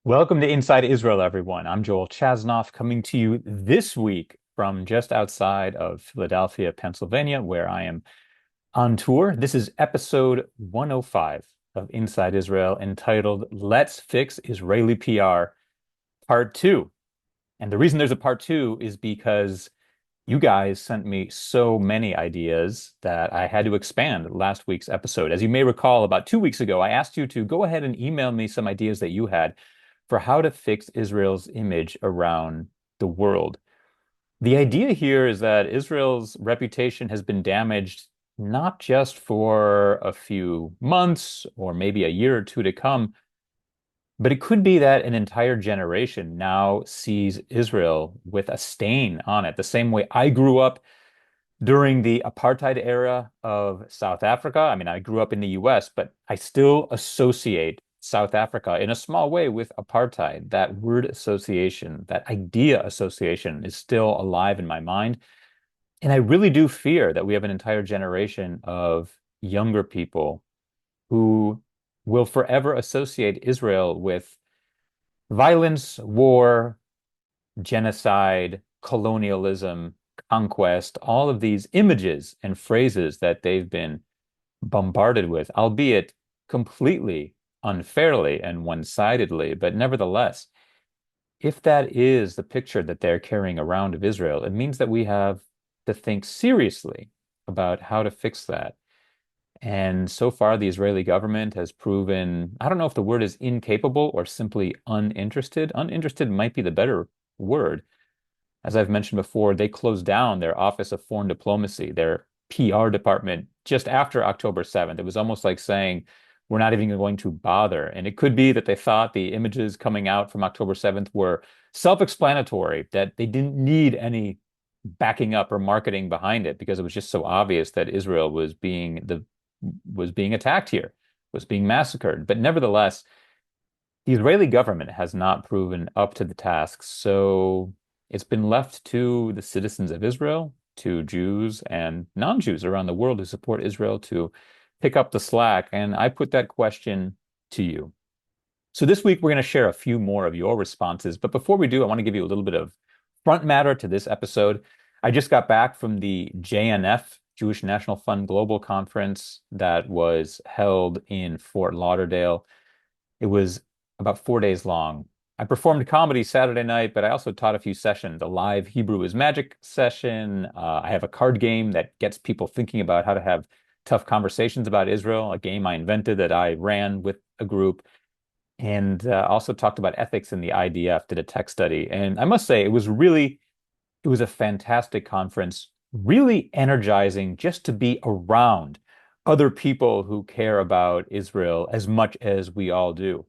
Welcome to Inside Israel, everyone. I'm Joel Chasnoff coming to you this week from just outside of Philadelphia, Pennsylvania, where I am on tour. This is episode 105 of Inside Israel entitled Let's Fix Israeli PR Part 2. And the reason there's a part 2 is because you guys sent me so many ideas that I had to expand last week's episode. As you may recall, about 2 weeks ago, I asked you to go ahead and email me some ideas that you had for how to fix Israel's image around the world. The idea here is that Israel's reputation has been damaged not just for a few months or maybe a year or two to come, but it could be that an entire generation now sees Israel with a stain on it, the same way I grew up during the apartheid era of South Africa. I mean, I grew up in the US, but I still associate South Africa in a small way with apartheid. That word association, that idea association is still alive in my mind. And I really do fear that we have an entire generation of younger people who will forever associate Israel with violence, war, genocide, colonialism, conquest, all of these images and phrases that they've been bombarded with, albeit completely unfairly and one-sidedly. But nevertheless, if that is the picture that they're carrying around of Israel, it means that we have to think seriously about how to fix that. And so far, the Israeli government has proven, I don't know if the word is incapable or simply uninterested. Uninterested might be the better word. As I've mentioned before, they closed down their Office of Foreign Diplomacy, their PR department, just after October 7th. It was almost like saying, we're not even going to bother. And it could be that they thought the images coming out from October 7th were self-explanatory, that they didn't need any backing up or marketing behind it because it was just so obvious that Israel was being attacked here, was being massacred. But nevertheless, the Israeli government has not proven up to the task. So it's been left to the citizens of Israel, to Jews and non-Jews around the world who support Israel to pick up the slack. And I put that question to you. So this week, we're going to share a few more of your responses. But before we do, I want to give you a little bit of front matter to this episode. I just got back from the JNF, Jewish National Fund Global Conference, that was held in Fort Lauderdale. It was about 4 days long. I performed comedy Saturday night, but I also taught a few sessions, a live Hebrew is Magic session. I have a card game that gets people thinking about how to have tough conversations about Israel, a game I invented that I ran with a group. And also talked about ethics in the IDF, did a tech study. And I must say, it was a fantastic conference, really energizing just to be around other people who care about Israel as much as we all do.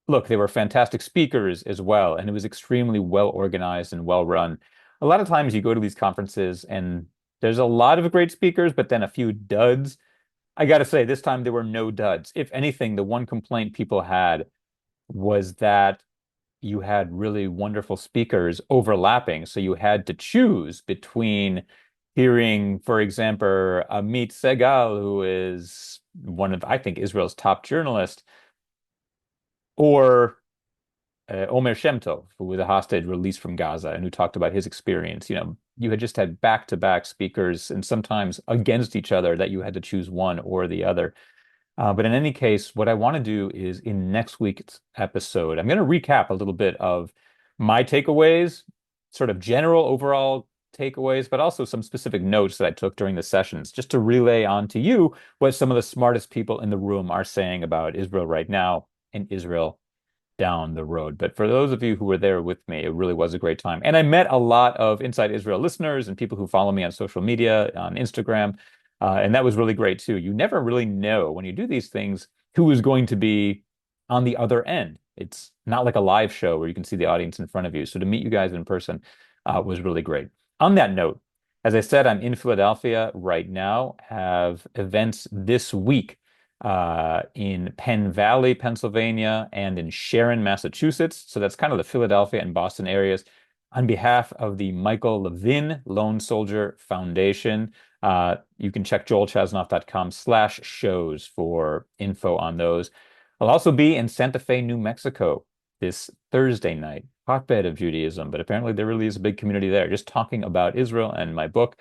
Look, they were fantastic speakers as well, and it was extremely well organized and well run. A lot of times you go to these conferences and there's a lot of great speakers, but then a few duds. I got to say, this time there were no duds. If anything, the one complaint people had was that you had really wonderful speakers overlapping. So you had to choose between hearing, for example, Amit Segal, who is one of, I think, Israel's top journalists, or Omer Shem Tov, who was a hostage released from Gaza and who talked about his experience. You know, you had just had back-to-back speakers and sometimes against each other that you had to choose one or the other. But in any case, what I want to do is in next week's episode, I'm going to recap a little bit of my takeaways, sort of general overall takeaways, but also some specific notes that I took during the sessions, just to relay on to you what some of the smartest people in the room are saying about Israel right now and Israel down the road. But for those of you who were there with me, it really was a great time. And I met a lot of Inside Israel listeners and people who follow me on social media, on Instagram. And that was really great too. You never really know when you do these things who is going to be on the other end. It's not like a live show where you can see the audience in front of you. So to meet you guys in person was really great. On that note, as I said, I'm in Philadelphia right now, have events this week in Penn Valley, Pennsylvania, and in Sharon, Massachusetts. So that's kind of the Philadelphia and Boston areas. On behalf of the Michael Levin Lone Soldier Foundation, you can check joelchasnoff.com/shows for info on those. I'll also be in Santa Fe, New Mexico this Thursday night, hotbed of Judaism, but apparently there really is a big community there, just talking about Israel and my book.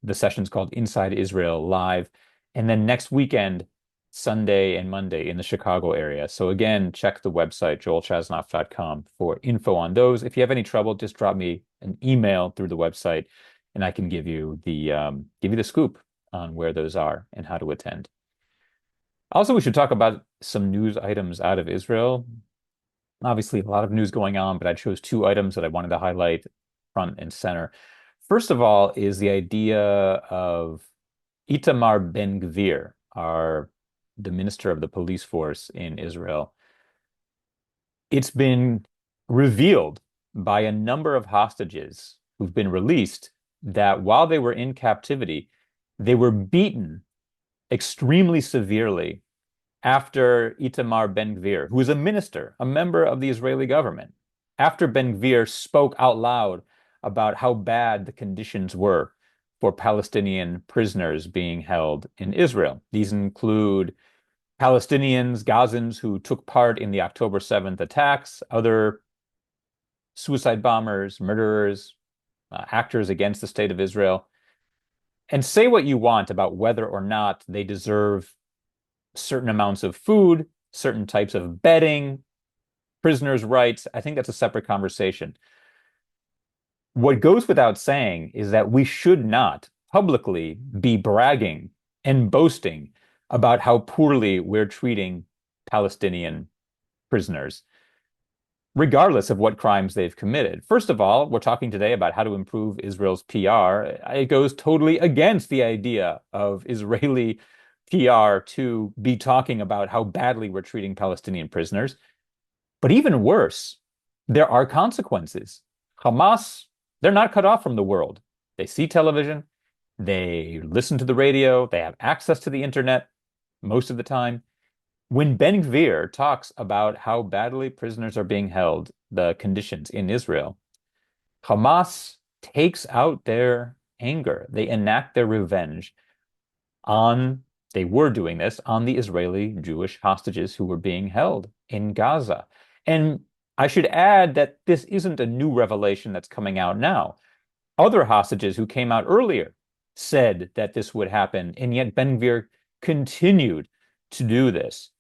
The session's called Inside Israel Live. And then next weekend, Sunday and Monday in the Chicago area. So again, check the website, joelchasnoff.com, for info on those. If you have any trouble, just drop me an email through the website and I can give you the scoop on where those are and how to attend. Also, we should talk about some news items out of Israel. Obviously, a lot of news going on, but I chose two items that I wanted to highlight front and center. First of all is the idea of Itamar Ben-Gvir, the minister of the police force in Israel. It's been revealed by a number of hostages who've been released that while they were in captivity, they were beaten extremely severely after Itamar Ben-Gvir, who is a minister, a member of the Israeli government, after Ben-Gvir spoke out loud about how bad the conditions were for Palestinian prisoners being held in Israel. These include Palestinians, Gazans who took part in the October 7th attacks, other suicide bombers, murderers, actors against the state of Israel. And say what you want about whether or not they deserve certain amounts of food, certain types of bedding, prisoners' rights. I think that's a separate conversation. What goes without saying is that we should not publicly be bragging and boasting about how poorly we're treating Palestinian prisoners, regardless of what crimes they've committed. First of all, we're talking today about how to improve Israel's PR. It goes totally against the idea of Israeli PR to be talking about how badly we're treating Palestinian prisoners. But even worse, there are consequences. Hamas, they're not cut off from the world. They see television, they listen to the radio, they have access to the internet most of the time. When Ben-Gvir talks about how badly prisoners are being held, the conditions in Israel, Hamas takes out their anger. They enact their revenge they were doing this on the Israeli Jewish hostages who were being held in Gaza. And I should add that this isn't a new revelation that's coming out now. Other hostages who came out earlier said that this would happen, and yet Ben-Gvir continued to do this.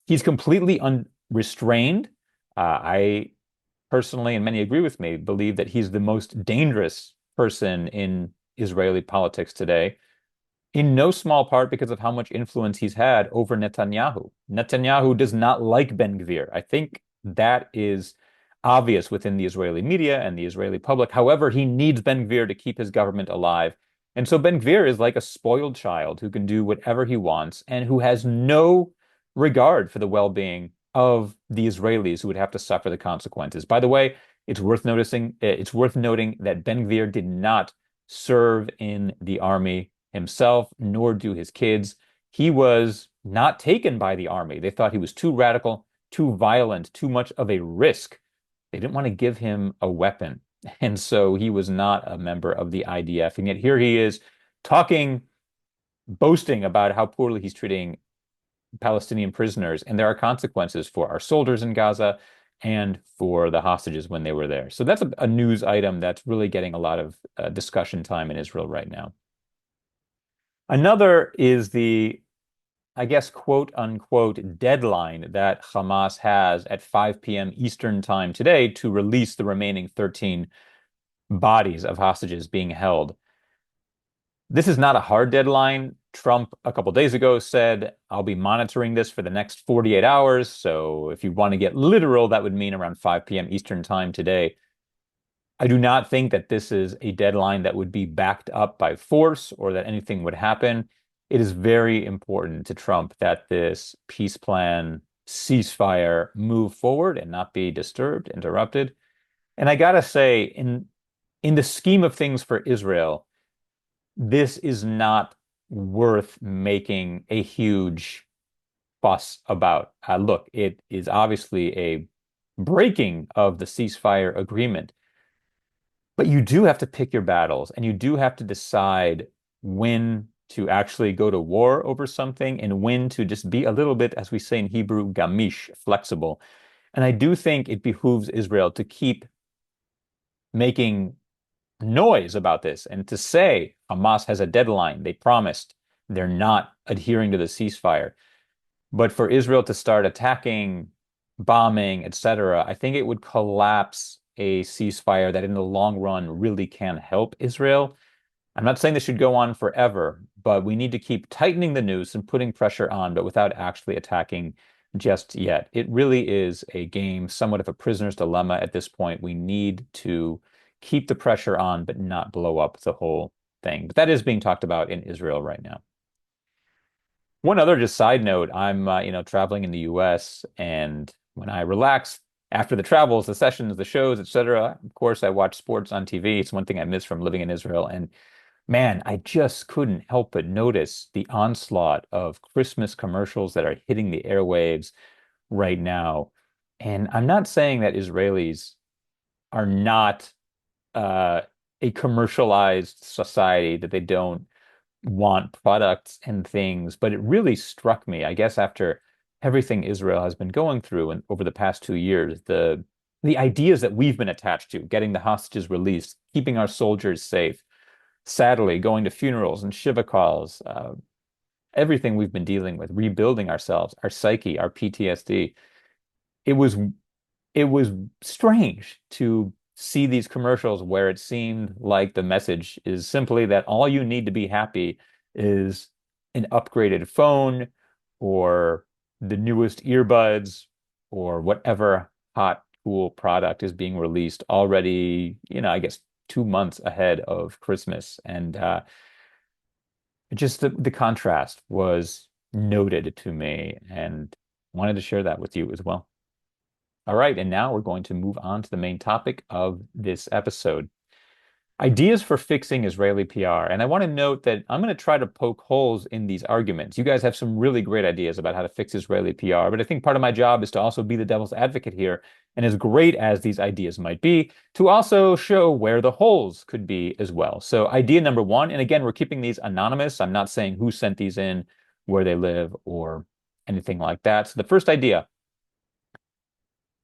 He's completely unrestrained. I personally, and many agree with me, believe that he's the most dangerous person in Israeli politics today, in no small part because of how much influence he's had over Netanyahu. Netanyahu does not like Ben-Gvir. I think that is obvious within the Israeli media and the Israeli public. However, he needs Ben-Gvir to keep his government alive. And so Ben-Gvir is like a spoiled child who can do whatever he wants and who has no regard for the well-being of the Israelis who would have to suffer the consequences. By the way, it's worth noting that Ben-Gvir did not serve in the army himself, nor do his kids. He was not taken by the army. They thought he was too radical, too violent, too much of a risk. They didn't want to give him a weapon. And so he was not a member of the IDF. And yet here he is boasting about how poorly he's treating Palestinian prisoners. And there are consequences for our soldiers in Gaza and for the hostages when they were there. So that's a news item that's really getting a lot of discussion time in Israel right now. Another is I guess, quote unquote, deadline that Hamas has at 5 p.m. Eastern time today to release the remaining 13 bodies of hostages being held. This is not a hard deadline. Trump, a couple days ago, said, I'll be monitoring this for the next 48 hours. So if you want to get literal, that would mean around 5 p.m. Eastern time today. I do not think that this is a deadline that would be backed up by force or that anything would happen. It is very important to Trump that this peace plan, ceasefire move forward and not be disturbed, interrupted. And I gotta say, in the scheme of things for Israel, this is not worth making a huge fuss about. Look, it is obviously a breaking of the ceasefire agreement, but you do have to pick your battles and you do have to decide when to actually go to war over something and when to just be a little bit, as we say in Hebrew, gamish, flexible. And I do think it behooves Israel to keep making noise about this and to say Hamas has a deadline. They promised they're not adhering to the ceasefire. But for Israel to start attacking, bombing, etc., I think it would collapse a ceasefire that in the long run really can help Israel. I'm not saying this should go on forever, but we need to keep tightening the noose and putting pressure on, but without actually attacking just yet. It really is a game, somewhat of a prisoner's dilemma at this point. We need to keep the pressure on, but not blow up the whole thing. But that is being talked about in Israel right now. One other just side note, I'm traveling in the US, and when I relax after the travels, the sessions, the shows, etc., of course I watch sports on TV. It's one thing I miss from living in Israel. And man, I just couldn't help but notice the onslaught of Christmas commercials that are hitting the airwaves right now. And I'm not saying that Israelis are not uh, a commercialized society, that they don't want products and things, but it really struck me, I guess, after everything Israel has been going through and over the past 2 years, the ideas that we've been attached to, getting the hostages released, keeping our soldiers safe, sadly, going to funerals and shiva calls, everything we've been dealing with, rebuilding ourselves, our psyche, our PTSD. It was it was strange to see these commercials where it seemed like the message is simply that all you need to be happy is an upgraded phone or the newest earbuds or whatever hot, cool product is being released already, I guess 2 months ahead of Christmas. And just the contrast was noted to me and wanted to share that with you as well. All right, and now we're going to move on to the main topic of this episode. Ideas for fixing Israeli PR. And I want to note that I'm going to try to poke holes in these arguments. You guys have some really great ideas about how to fix Israeli PR, but I think part of my job is to also be the devil's advocate here. And as great as these ideas might be, to also show where the holes could be as well. So, idea number one, and again, we're keeping these anonymous. I'm not saying who sent these in, where they live, or anything like that. So, the first idea.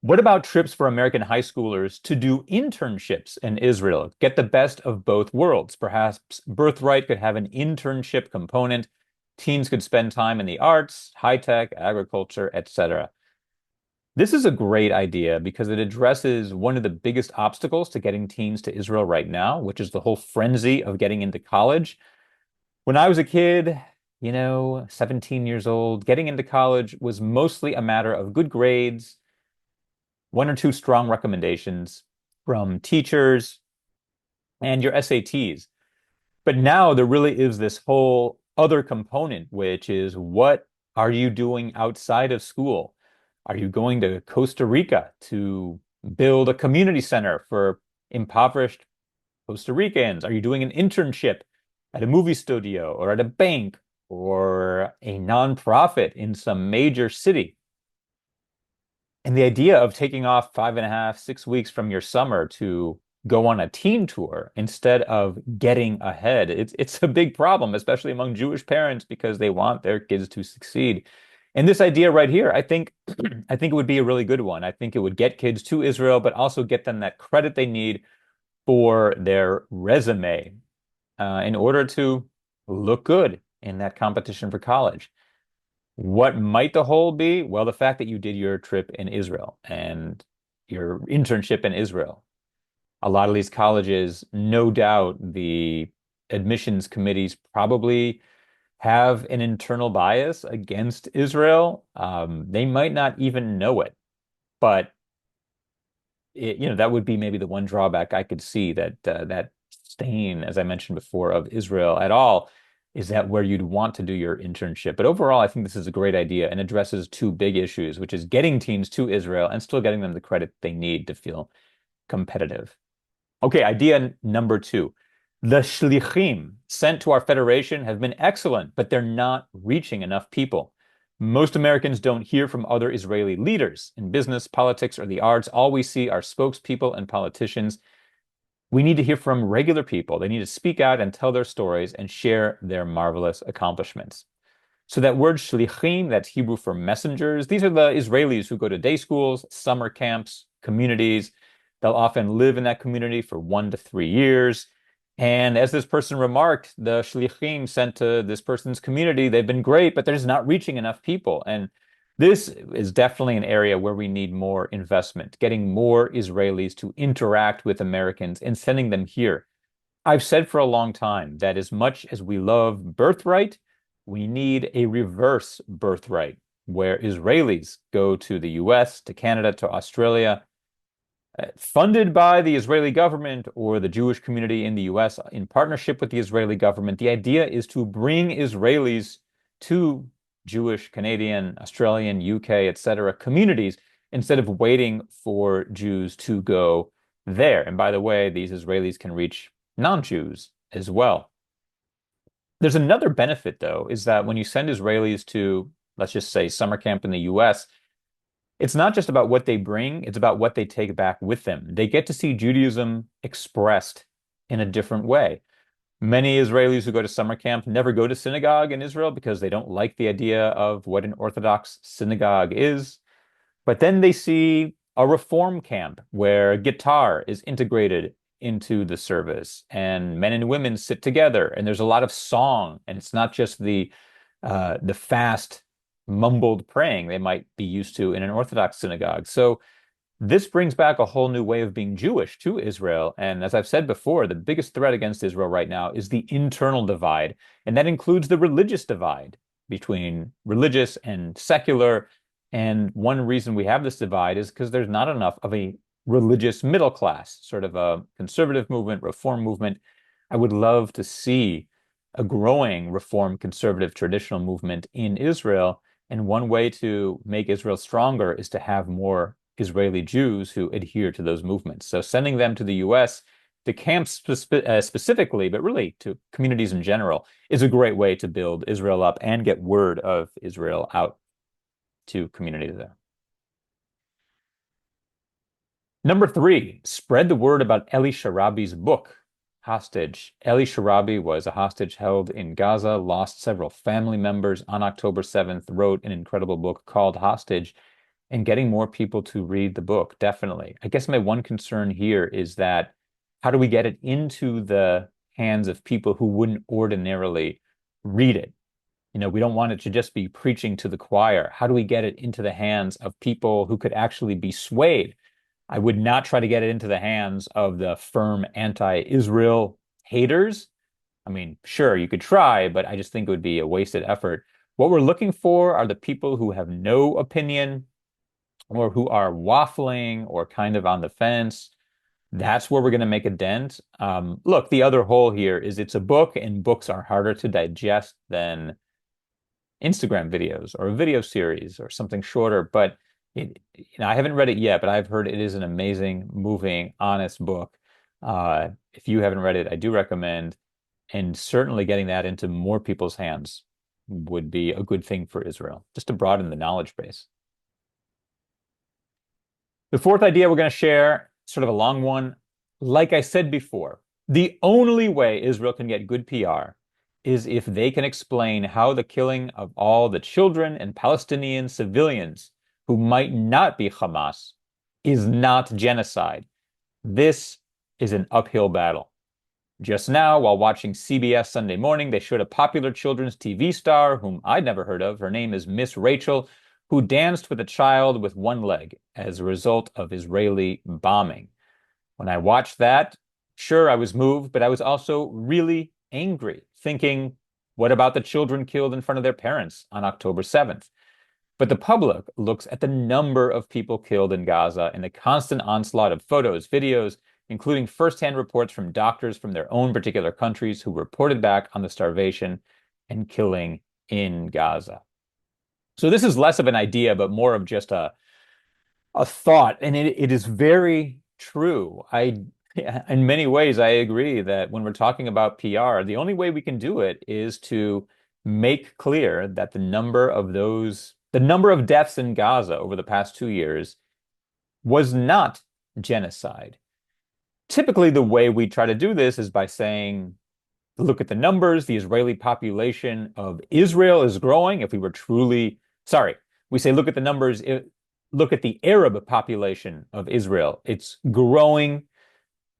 What about trips for American high schoolers to do internships in Israel? Get the best of both worlds. Perhaps Birthright could have an internship component. Teens could spend time in the arts, high tech, agriculture, etc. This is a great idea because it addresses one of the biggest obstacles to getting teens to Israel right now, which is the whole frenzy of getting into college. When I was a kid, 17 years old, getting into college was mostly a matter of good grades, one or two strong recommendations from teachers, and your SATs. But now there really is this whole other component, which is what are you doing outside of school? Are you going to Costa Rica to build a community center for impoverished Costa Ricans? Are you doing an internship at a movie studio or at a bank or a nonprofit in some major city? And the idea of taking off 5.5, 6 weeks from your summer to go on a teen tour instead of getting ahead, it's a big problem, especially among Jewish parents, because they want their kids to succeed. And this idea right here, I think, I think it would be a really good one. I think it would get kids to Israel, but also get them that credit they need for their resume, in order to look good in that competition for college. What might the hole be? Well, the fact that you did your trip in Israel and your internship in Israel. A lot of these colleges, no doubt, the admissions committees probably have an internal bias against Israel. They might not even know it, but that would be maybe the one drawback I could see, that that stain, as I mentioned before, of Israel at all is that where you'd want to do your internship. But overall, I think this is a great idea and addresses two big issues, which is getting teens to Israel and still getting them the credit they need to feel competitive. Okay, idea number two. The shlichim sent to our federation have been excellent, but they're not reaching enough people. Most Americans don't hear from other Israeli leaders in business, politics, or the arts. All we see are spokespeople and politicians. We need to hear from regular people. They need to speak out and tell their stories and share their marvelous accomplishments. So that word shlichim, that's Hebrew for messengers, these are the Israelis who go to day schools, summer camps, communities. They'll often live in that community for 1 to 3 years. And as this person remarked, the shlichim sent to this person's community, they've been great, but they're just not reaching enough people. And this is definitely an area where we need more investment, getting more Israelis to interact with Americans and sending them here. I've said for a long time that as much as we love Birthright, we need a reverse Birthright where Israelis go to the US, to Canada, to Australia, funded by the Israeli government or the Jewish community in the US in partnership with the Israeli government. The idea is to bring Israelis to Jewish, Canadian, Australian, UK, etc. communities instead of waiting for Jews to go there. And by the way, these Israelis can reach non-Jews as well. There's another benefit, though, is that when you send Israelis to, let's just say, summer camp in the US, it's not just about what they bring, it's about what they take back with them. They get to see Judaism expressed in a different way. Many Israelis who go to summer camp never go to synagogue in Israel because they don't like the idea of what an Orthodox synagogue is. But then they see a reform camp where guitar is integrated into the service and men and women sit together and there's a lot of song and it's not just the fast mumbled praying they might be used to in an Orthodox synagogue. So this brings back a whole new way of being Jewish to Israel. And as I've said before, the biggest threat against Israel right now is the internal divide. And that includes the religious divide between religious and secular. And one reason we have this divide is because there's not enough of a religious middle class, sort of a conservative movement, reform movement. I would love to see a growing reform, conservative, traditional movement in Israel. And one way to make Israel stronger is to have more Israeli Jews who adhere to those movements. So sending them to the US, to camps specifically, but really to communities in general, is a great way to build Israel up and get word of Israel out to communities there. Number 3, spread the word about Eli Sharabi's book, Hostage. Eli Sharabi was a hostage held in Gaza, lost several family members on October 7th, wrote an incredible book called Hostage, and getting more people to read the book, definitely. I guess my one concern here is that how do we get it into the hands of people who wouldn't ordinarily read it? You know, we don't want it to just be preaching to the choir. How do we get it into the hands of people who could actually be swayed? I would not try to get it into the hands of the firm anti-Israel haters. I mean, sure, you could try, but I just think it would be a wasted effort. What we're looking for are the people who have no opinion or who are waffling or kind of on the fence. That's where we're going to make a dent. Look, the other hole here is it's a book, and books are harder to digest than Instagram videos or a video series or something shorter. But I haven't read it yet, but I've heard it is an amazing, moving, honest book. If you haven't read it, I do recommend, and certainly getting that into more people's hands would be a good thing for Israel, just to broaden the knowledge base. The fourth idea we're going to share, sort of a long one. Like I said before, the only way Israel can get good PR is if they can explain how the killing of all the children and Palestinian civilians who might not be Hamas is not genocide. This is an uphill battle. Just now, while watching CBS Sunday Morning, they showed a popular children's TV star whom I'd never heard of. Her name is Miss Rachel, who danced with a child with one leg as a result of Israeli bombing. When I watched that, sure, I was moved, but I was also really angry, thinking, what about the children killed in front of their parents on October 7th? But the public looks at the number of people killed in Gaza and the constant onslaught of photos, videos, including firsthand reports from doctors from their own particular countries who reported back on the starvation and killing in Gaza. So this is less of an idea, but more of just a thought. And it is very true. In many ways, I agree that when we're talking about PR, the only way we can do it is to make clear that the number of deaths in Gaza over the past 2 years was not genocide. Typically, the way we try to do this is by saying look at the numbers. The Israeli population of Israel is growing. If we were truly, sorry, we say look at the numbers, look at the Arab population of Israel. It's growing.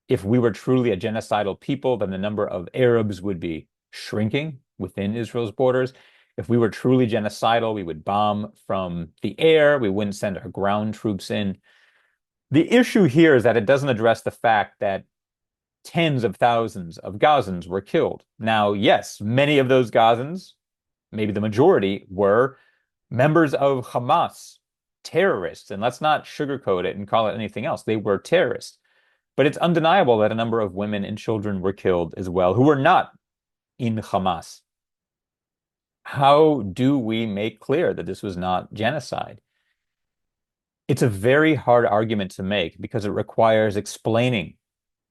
If we were truly a genocidal people, then the number of Arabs would be shrinking within Israel's borders. If we were truly genocidal, we would bomb from the air. We wouldn't send our ground troops in. The issue here is that it doesn't address the fact that tens of thousands of Gazans were killed. Now, yes, many of those Gazans, maybe the majority, were members of Hamas, terrorists. And let's not sugarcoat it and call it anything else. They were terrorists. But it's undeniable that a number of women and children were killed as well, who were not in Hamas. How do we make clear that this was not genocide? It's a very hard argument to make because it requires explaining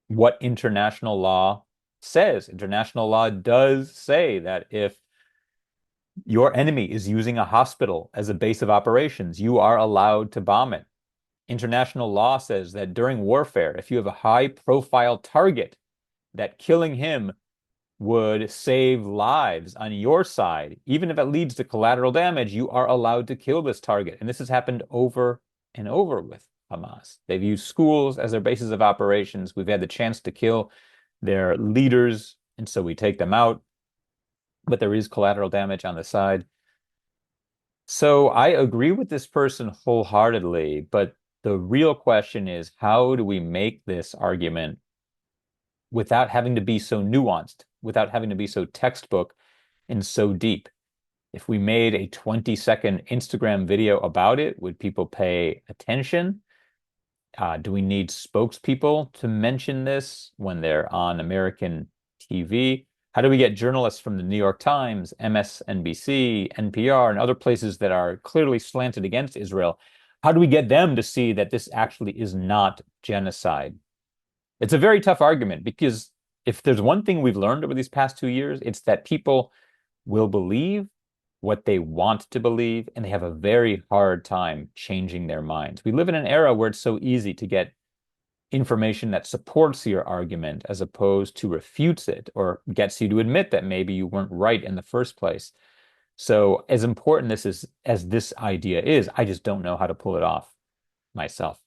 what international law says. International law does say that if your enemy is using a hospital as a base of operations, you are allowed to bomb it. International law says that during warfare, if you have a high-profile target, that killing him would save lives on your side. Even if it leads to collateral damage, you are allowed to kill this target. And this has happened over and over with Hamas. They've used schools as their bases of operations. We've had the chance to kill their leaders, and so we take them out. But there is collateral damage on the side. So I agree with this person wholeheartedly, but the real question is, how do we make this argument without having to be so nuanced, without having to be so textbook and so deep? If we made a 20-second Instagram video about it, would people pay attention? Do we need spokespeople to mention this when they're on American TV? How do we get journalists from the New York Times, MSNBC, NPR, and other places that are clearly slanted against Israel? How do we get them to see that this actually is not genocide? It's a very tough argument because if there's one thing we've learned over these past 2 years, it's that people will believe what they want to believe, and they have a very hard time changing their minds. We live in an era where it's so easy to get information that supports your argument as opposed to refutes it or gets you to admit that maybe you weren't right in the first place. So as important as this idea is, I just don't know how to pull it off myself.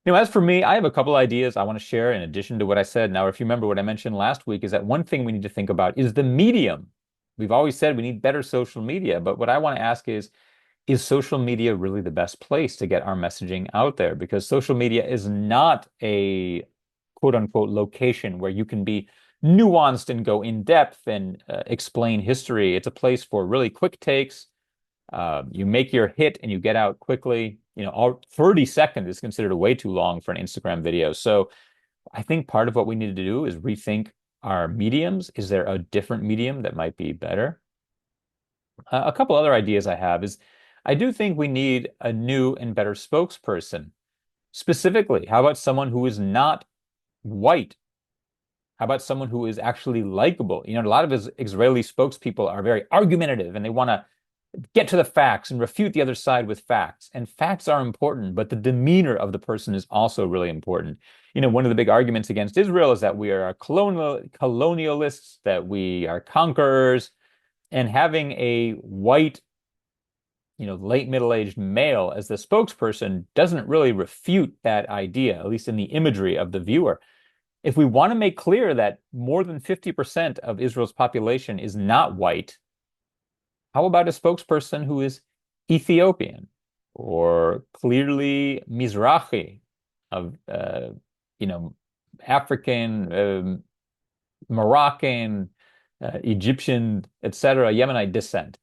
As for me, I have a couple ideas I want to share in addition to what I said. Now, if you remember what I mentioned last week, is that one thing we need to think about is the medium. We've always said we need better social media, but what I want to ask is social media really the best place to get our messaging out there? Because social media is not a quote unquote location where you can be nuanced and go in depth and explain history. It's a place for really quick takes. You make your hit and you get out quickly. All 30 seconds is considered way too long for an Instagram video. So I think part of what we need to do is rethink our mediums. Is there a different medium that might be better? A couple other ideas I have is I do think we need a new and better spokesperson. Specifically, how about someone who is not white? How about someone who is actually likable? A lot of Israeli spokespeople are very argumentative and they want to get to the facts and refute the other side with facts. And facts are important, but the demeanor of the person is also really important. One of the big arguments against Israel is that we are colonialists, that we are conquerors, and having a white, late middle-aged male as the spokesperson doesn't really refute that idea, at least in the imagery of the viewer. If we want to make clear that more than 50% of Israel's population is not white, how about a spokesperson who is Ethiopian or clearly Mizrahi of, African, Moroccan, Egyptian, etc., Yemenite descent,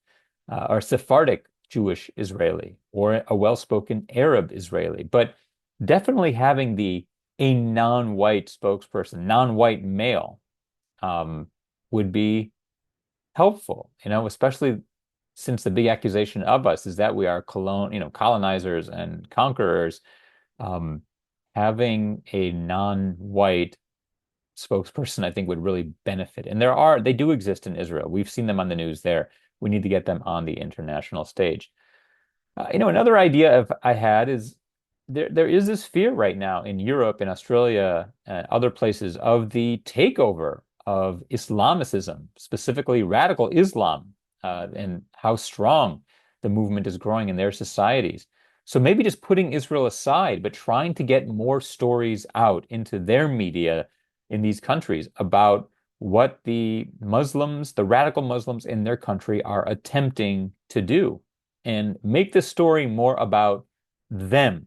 or Sephardic Jewish Israeli, or a well-spoken Arab Israeli? But definitely having a non-white spokesperson, non-white male, would be helpful, especially since the big accusation of us is that we are colonizers and conquerors. Having a non-white spokesperson, I think, would really benefit. And they do exist in Israel. We've seen them on the news there. We need to get them on the international stage. Another idea I had is there is this fear right now in Europe, in Australia, other places of the takeover of Islamicism, specifically radical Islam, and how strong the movement is growing in their societies. So maybe just putting Israel aside, but trying to get more stories out into their media in these countries about what the Muslims, the radical Muslims in their country are attempting to do, and make the story more about them,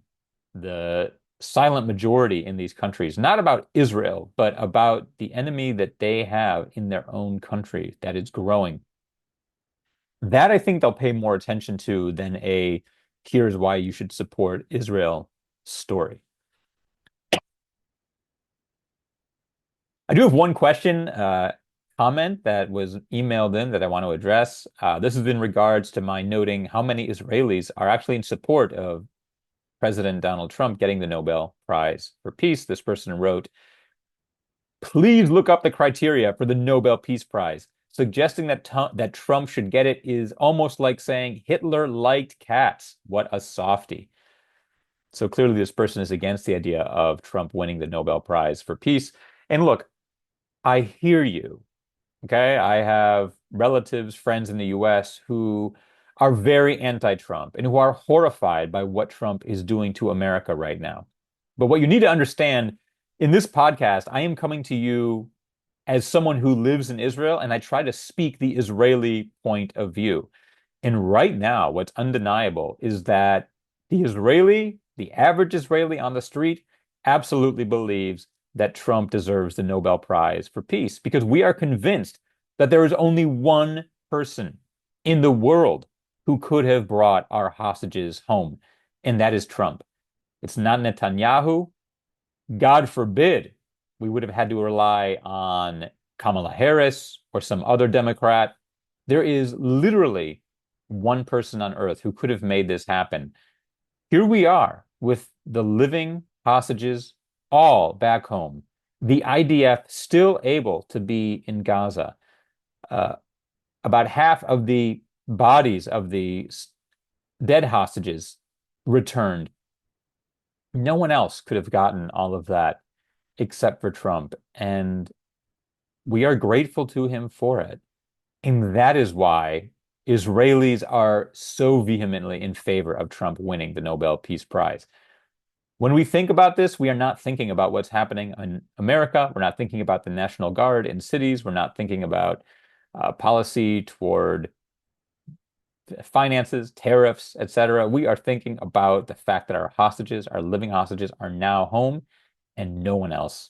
the silent majority in these countries, not about Israel, but about the enemy that they have in their own country that is growing. That I think they'll pay more attention to than a here's why you should support Israel story. I do have one question, comment that was emailed in that I want to address. This is in regards to my noting how many Israelis are actually in support of President Donald Trump getting the Nobel Prize for Peace. This person wrote, please look up the criteria for the Nobel Peace Prize. Suggesting that Trump should get it is almost like saying Hitler liked cats. What a softie. So clearly this person is against the idea of Trump winning the Nobel Prize for Peace. And look, I hear you. Okay. I have relatives, friends in the US who are very anti-Trump and who are horrified by what Trump is doing to America right now. But what you need to understand in this podcast, I am coming to you as someone who lives in Israel, and I try to speak the Israeli point of view. And right now, what's undeniable is that the average Israeli on the street, absolutely believes that Trump deserves the Nobel Prize for Peace because we are convinced that there is only one person in the world who could have brought our hostages home, and that is Trump. It's not Netanyahu. God forbid we would have had to rely on Kamala Harris or some other Democrat. There is literally one person on earth who could have made this happen. Here we are with the living hostages all back home. The IDF still able to be in Gaza. About half of the bodies of the dead hostages returned. No one else could have gotten all of that except for Trump. And we are grateful to him for it. And that is why Israelis are so vehemently in favor of Trump winning the Nobel Peace Prize. When we think about this, we are not thinking about what's happening in America. We're not thinking about the National Guard in cities. We're not thinking about policy toward finances, tariffs, etc. We are thinking about the fact that our hostages, our living hostages, are now home, and no one else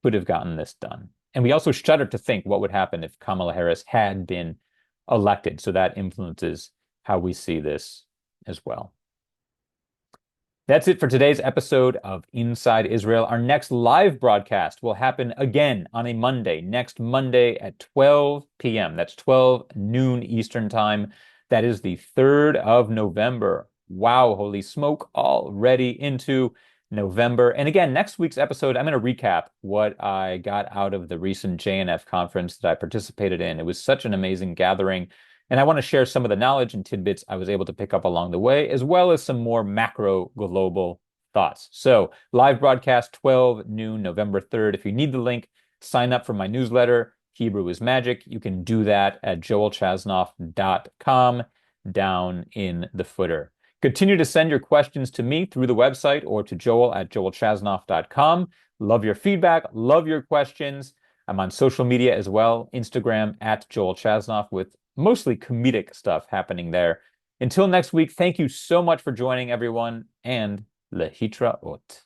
could have gotten this done. And we also shudder to think what would happen if Kamala Harris had been elected. So that influences how we see this as well. That's it for today's episode of Inside Israel. Our next live broadcast will happen again on a Monday, next Monday at 12 p.m. That's 12 noon Eastern time. That is the 3rd of November. Wow, holy smoke, already into November. And again, next week's episode, I'm going to recap what I got out of the recent JNF conference that I participated in. It was such an amazing gathering. And I want to share some of the knowledge and tidbits I was able to pick up along the way, as well as some more macro global thoughts. So live broadcast 12 noon, November 3rd. If you need the link, sign up for my newsletter, Hebrew is Magic. You can do that at joelchasnoff.com down in the footer. Continue to send your questions to me through the website or to joel@joelchasnoff.com. Love your feedback. Love your questions. I'm on social media as well, Instagram @joelchasnoff with mostly comedic stuff happening there. Until next week, thank you so much for joining, everyone, and lehitraot.